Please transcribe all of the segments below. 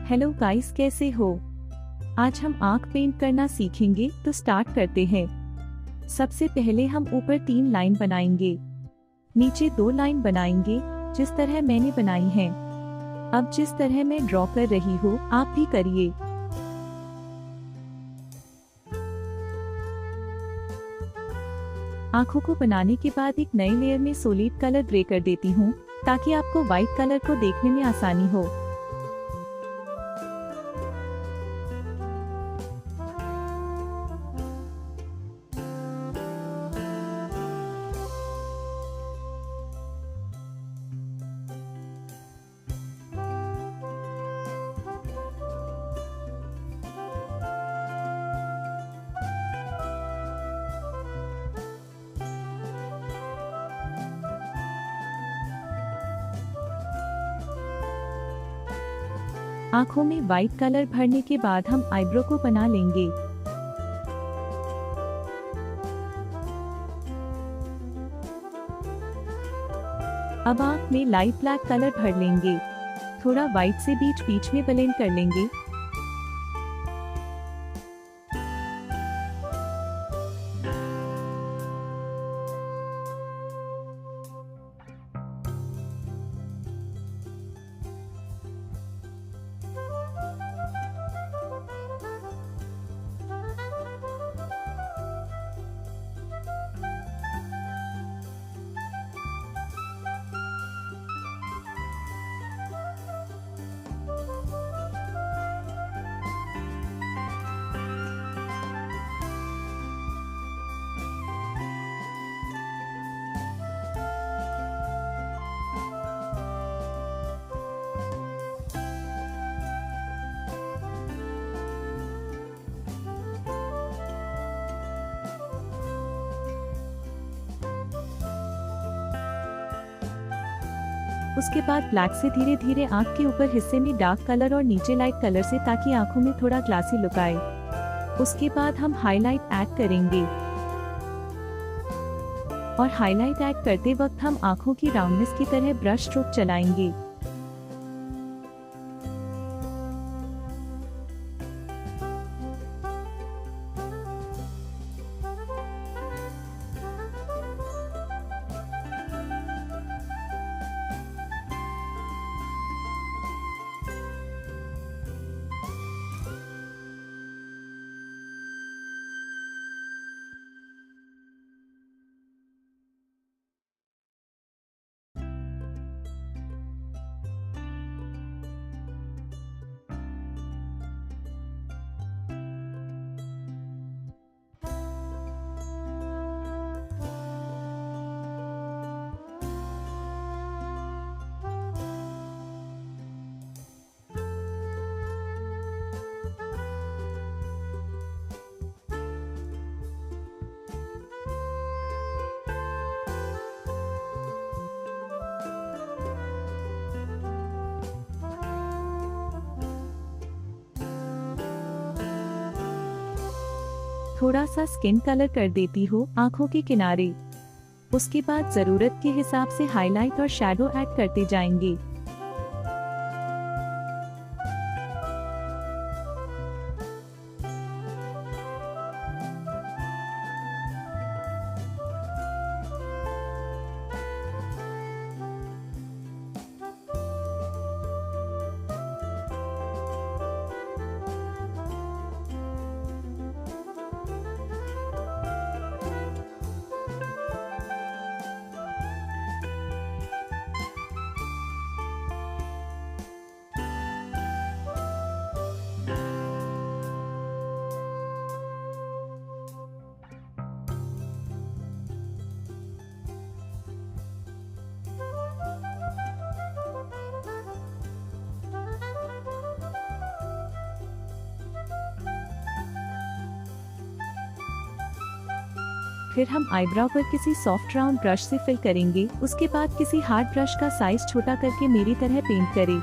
Hello guys, कैसे हो। आज हम आँख पेंट करना सीखेंगे, तो स्टार्ट करते हैं। सबसे पहले हम ऊपर 3 लाइन बनाएंगे, नीचे 2 लाइन बनाएंगे जिस तरह मैंने बनाई है। अब जिस तरह मैं ड्रॉ कर रही हूँ आप भी करिए। आँखों को बनाने के बाद एक नए लेयर में सॉलिड कलर ग्रे कर देती हूँ ताकि आपको व्हाइट कलर को देखने में आसानी हो। आँखों में व्हाइट कलर भरने के बाद हम आईब्रो को बना लेंगे। अब आँख में लाइट ब्लैक कलर भर लेंगे, थोड़ा व्हाइट से बीच बीच में ब्लेंड कर लेंगे। उसके बाद ब्लैक से धीरे धीरे आँख के ऊपर हिस्से में डार्क कलर और नीचे लाइट कलर से, ताकि आँखों में थोड़ा ग्लासी लुक आए। उसके बाद हम हाईलाइट ऐड करेंगे और हाईलाइट ऐड करते वक्त हम आँखों की राउंडनेस की तरह ब्रश स्ट्रोक चलाएंगे। थोड़ा सा स्किन कलर कर देती हूँ आँखों के किनारे। उसके बाद जरूरत के हिसाब से हाईलाइट और शैडो ऐड करते जाएंगे। फिर हम आईब्रो पर किसी सॉफ्ट राउंड ब्रश से फिल करेंगे। उसके बाद किसी हार्ड ब्रश का साइज छोटा करके मेरी तरह पेंट करें।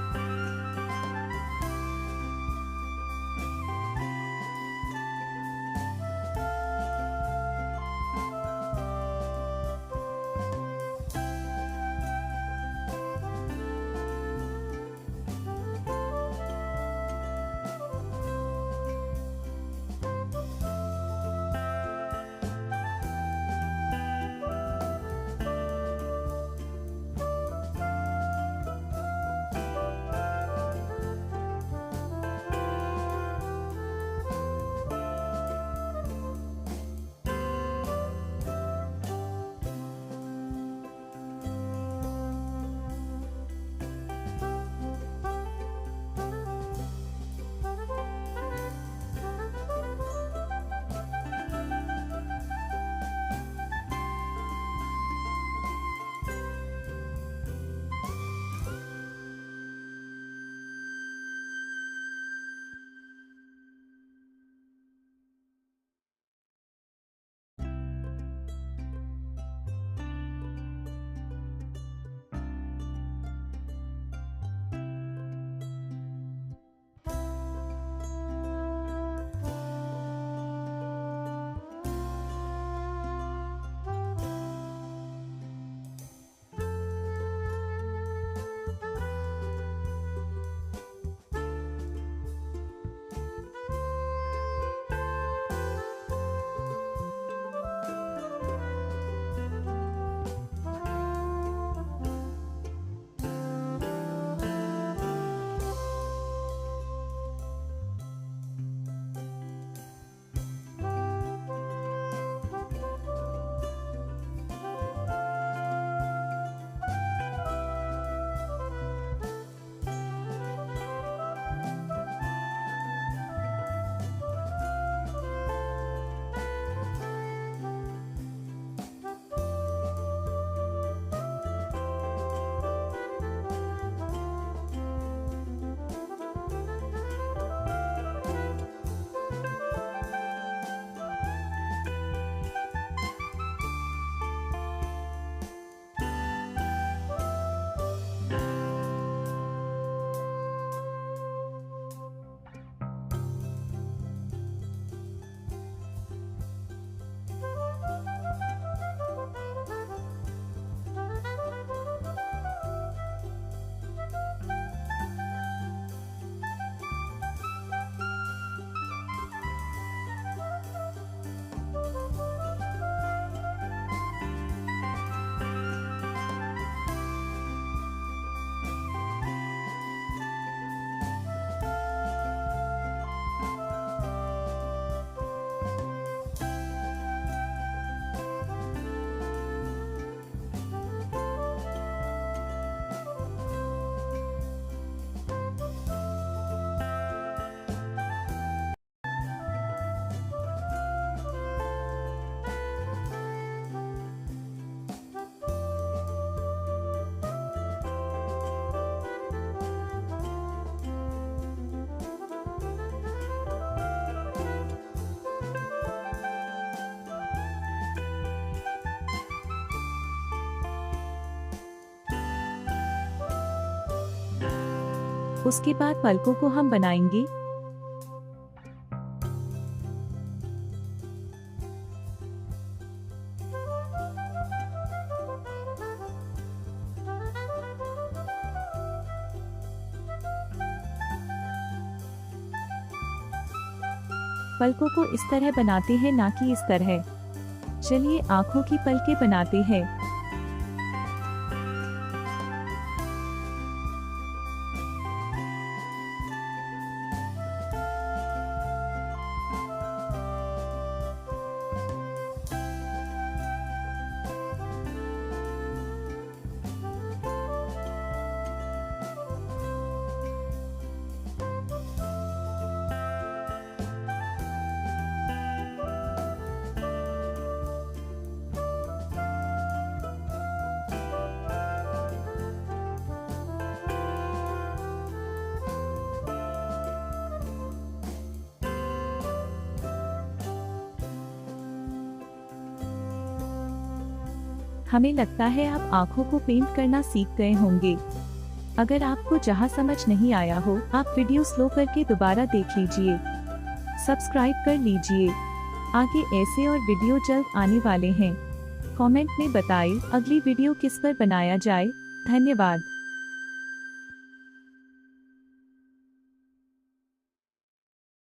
उसके बाद पलकों को हम बनाएंगे। पलकों को इस तरह बनाते हैं, ना कि इस तरह। चलिए आँखों की पलकें बनाते हैं। हमें लगता है आप आँखों को पेंट करना सीख गए होंगे। अगर आपको जहाँ समझ नहीं आया हो, आप वीडियो स्लो करके दोबारा देख लीजिए। सब्सक्राइब कर लीजिए। आगे ऐसे और वीडियो जल्द आने वाले हैं। कमेंट में बताएं अगली वीडियो किस पर बनाया जाए। धन्यवाद।